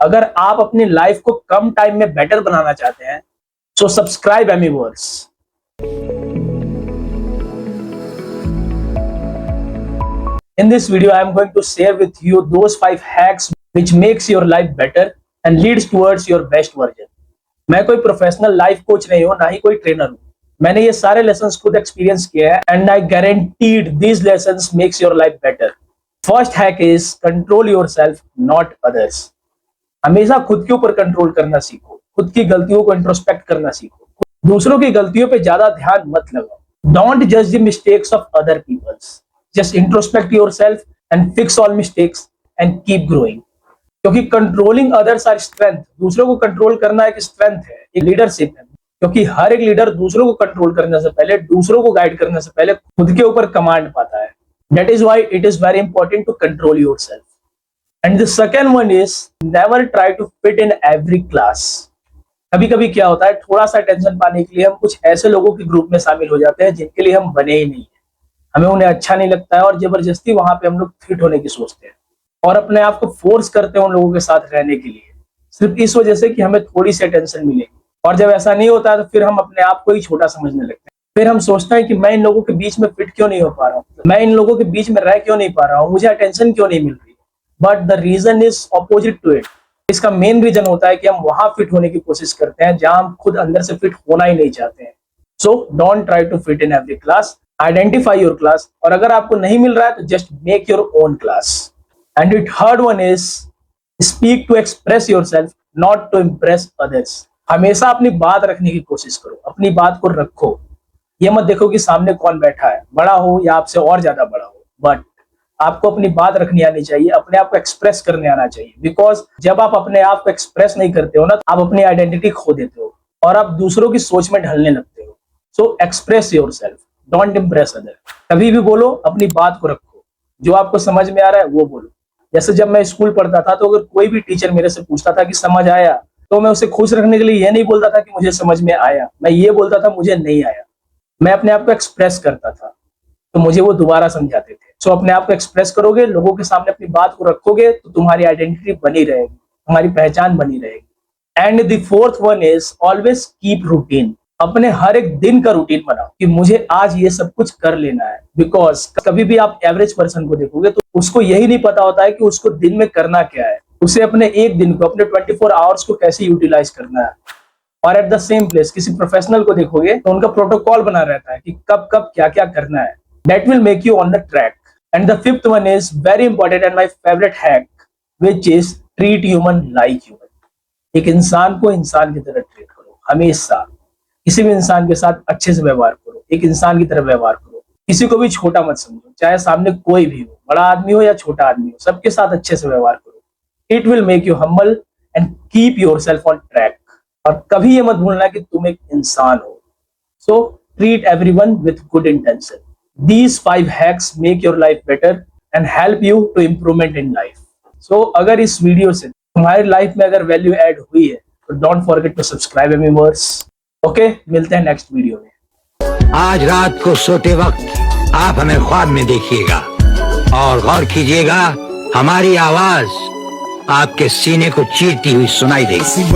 अगर आप अपनी लाइफ को कम टाइम में बेटर बनाना चाहते हैं, so subscribe Amiverse. In this video, I am going to share with you those 5 hacks which makes your life better and leads towards your best version. मैं कोई professional life coach नहीं हूँ, ना ही कोई trainer हूँ. मैंने ये सारे लेसन्स खुद एक्सपीरियंस किए हैं and I guaranteed these lessons makes your life better. First hack is control yourself, not others. हमेशा खुद के ऊपर कंट्रोल करना सीखो, खुद की गलतियों को इंट्रोस्पेक्ट करना सीखो, दूसरों की गलतियों पे ज्यादा ध्यान मत लगाओ. डोंट जज the mistakes of other peoples, just introspect yourself and fix all mistakes and keep growing. क्योंकि कंट्रोलिंग अदर्स आर स्ट्रेंथ. दूसरों को कंट्रोल करना एक स्ट्रेंथ है, एक लीडरशिप है. क्योंकि हर एक लीडर दूसरों को कंट्रोल करने से पहले, दूसरों को गाइड करने से पहले खुद के ऊपर कमांड पाता है. That is why it is very important to control yourself. And the second one is never try to fit in every class. कभी कभी क्या होता है, थोड़ा सा टेंशन पाने के लिए हम कुछ ऐसे लोगों के ग्रुप में शामिल हो जाते हैं जिनके लिए हम बने ही नहीं है. हमें उन्हें अच्छा नहीं लगता है और जबरदस्ती वहां पे हम लोग फिट होने की सोचते हैं और अपने आप को फोर्स करते हैं उन लोगों के साथ रहने के लिए, सिर्फ इस वजह से कि हमें थोड़ी सी अटेंशन मिलेगी. और जब ऐसा नहीं होता है तो फिर हम अपने आप को ही छोटा समझने लगते हैं. फिर हम सोचते हैं कि मैं इन लोगों के बीच में फिट क्यों नहीं हो पा रहा हूँ, मैं इन लोगों के बीच में रह क्यों नहीं पा रहा हूँ, मुझे अटेंशन क्यों नहीं मिल रही. But the reason is opposite to it. इसका मेन रीजन होता है कि हम वहां फिट होने की कोशिश करते हैं जहां हम खुद अंदर से फिट होना ही नहीं चाहते हैं. So don't try to fit in every class, identify your class. और अगर आपको नहीं मिल रहा है तो just make your own class. And the third one is speak to express yourself, not to impress others. हमेशा अपनी बात रखने की कोशिश करो, अपनी बात को रखो. ये मत देखो कि सामने कौन बैठा है, बड़ा हो या आपसे और ज्यादा बड़ा हो, बट आपको अपनी बात रखनी आनी चाहिए, अपने आप को एक्सप्रेस करने आना चाहिए. बिकॉज जब आप अपने आप को एक्सप्रेस नहीं करते हो ना, तो आप अपनी आइडेंटिटी खो देते हो और आप दूसरों की सोच में ढलने लगते हो. So express yourself, don't impress other. कभी भी बोलो, अपनी बात को रखो, जो आपको समझ में आ रहा है वो बोलो. जैसे जब मैं स्कूल पढ़ता था तो अगर कोई भी टीचर मेरे से पूछता था कि समझ आया, तो मैं उसे खुश रखने के लिए ये नहीं बोलता था कि मुझे समझ में आया, मैं ये बोलता था मुझे नहीं आया. मैं अपने आप को एक्सप्रेस करता था तो मुझे वो दोबारा समझाते थे. सो अपने आप को एक्सप्रेस करोगे, लोगों के सामने अपनी बात को रखोगे तो तुम्हारी आइडेंटिटी बनी रहेगी, तुम्हारी पहचान बनी रहेगी. And the fourth one is always keep routine. अपने हर एक दिन का रूटीन बनाओ कि मुझे आज ये सब कुछ कर लेना है. बिकॉज कभी भी आप एवरेज पर्सन को देखोगे तो उसको यही नहीं पता होता है कि उसको दिन में करना क्या है, उसे अपने एक दिन को, अपने 24 आवर्स को कैसे यूटिलाइज करना है. और एट द सेम प्लेस किसी प्रोफेशनल को देखोगे तो उनका प्रोटोकॉल बना रहता है कि कब कब क्या क्या करना है. That will make you on the track. And the fifth one is very important and my favourite hack, which is treat human like human. एक इंसान को इंसान की तरह ट्रीट करो. हमेशा किसी भी इंसान के साथ अच्छे से व्यवहार करो, एक इंसान की तरह व्यवहार करो. किसी को भी छोटा मत समझो, चाहे सामने कोई भी हो, बड़ा आदमी हो या छोटा आदमी हो, सबके साथ अच्छे से व्यवहार करो. It will make you humble and keep yourself on track. और कभी ये मत भूलना कि तुम एक इंसान हो. So treat everyone with good intention. These 5 hacks make your life better and help you to improvement in life. So अगर इस वीडियो से तुम्हारी लाइफ में अगर वैल्यू ऐड हुई है तो don't forget to subscribe Amiverse. Okay, मिलते हैं नेक्स्ट वीडियो में. आज रात को सोते वक्त आप हमें ख्वाब में देखिएगा और गौर कीजिएगा, हमारी आवाज आपके सीने को चीरती हुई सुनाई देगी.